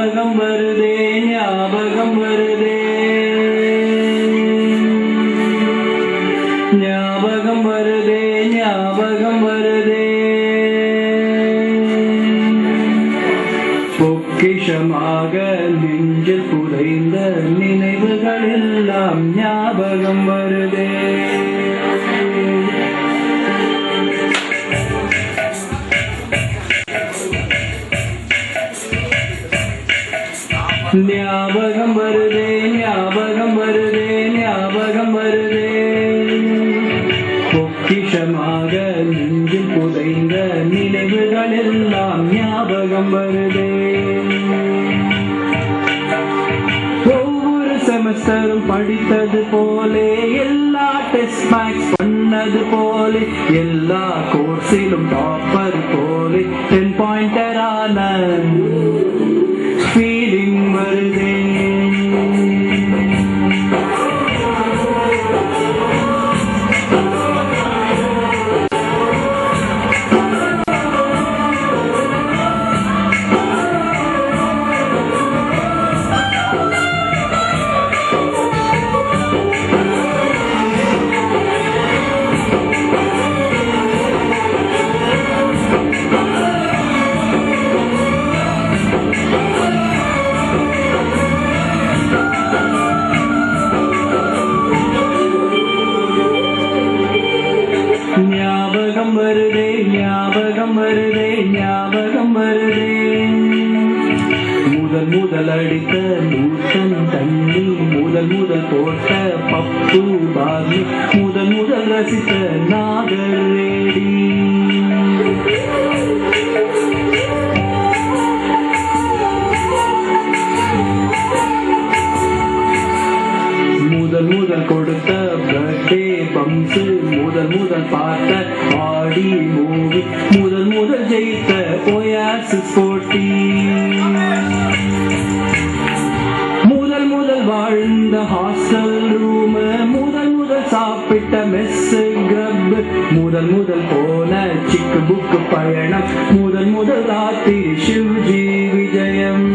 ஞாபகம் வருதே ஞாபகம் வருதே ஞாபகம் வருதே ஞாபகம் வருதே பொக்கிஷமாக நெஞ்சில் புதைந்த நினைவுகள் எல்லாம் ஞாபகம் வருதே ஞாபகம் வருதே ஞாபகம் வருதே ஞாபகம் வருதே பொக்கிஷமாக நெஞ்சில் புதைந்த நினைவுகள் எல்லாம் ஞாபகம் வருதே ஒவ்வொரு செமஸ்டரும் படித்தது போலே எல்லா டெஸ்ட் மேக்ஸ் பண்ணது போலே எல்லா கோர்ஸிலும் டாப்பர் போலே 10 பாயிண்டரான ஃபீலிங் வருதே ஞாபகம் வருதே ஞாபகம் வருதே ஞாபகம் வருதே முதல் முதல் அடித்த நூத்தன் தண்ணி முதல் முதல் போட்ட பப்பு பாலி முதல் முதல் ரசித்த நாகரேடி முதல் முதல் கொடுத்த பர்த்டே பம்ஸ் முதல் முதல் பார்த்த ஆடி மூவி முதல் முதல் ஜெயித்த ஓயாசிஸ் போட்டி முதல் முதல் வாழ்ந்த ஹாஸ்டல் ரூம் முதல் முதல் சாப்பிட்ட மெஸ் கிரப் முதல் முதல் போன சிக்கு புக்கு பயணம் முதல் முதல் ராத்திரி சிவ்ஜி விஜயம்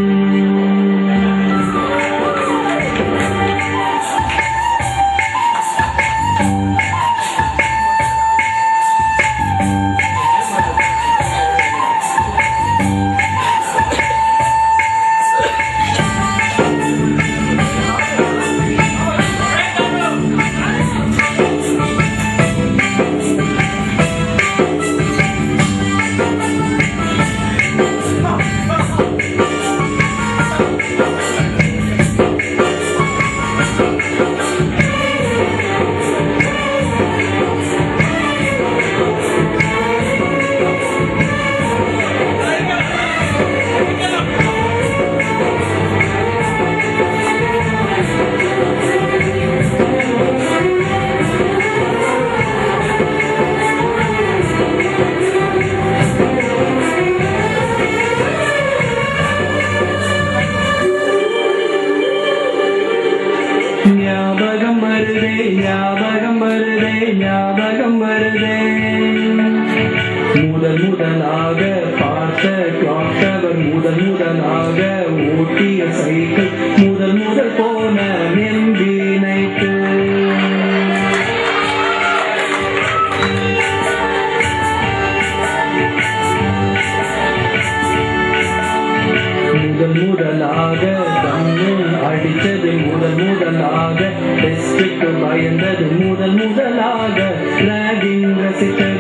ஞாபகம் வருதே ஞாபகம் வருதே ஞாபகம் வருதே முதல் முதலாக பார்த்த கிளாக் டவர் முதல் முதலாக ஓட்டிய சைக்கிள் முதல் முதல் போன நெம்பி நைட்டு முதல் முதலாக கண்ணு அடித்தது முதல் முதலாக டெஸ்டுக்கு பயந்தது முதல் முதலாக ராகிங் ரசித்தது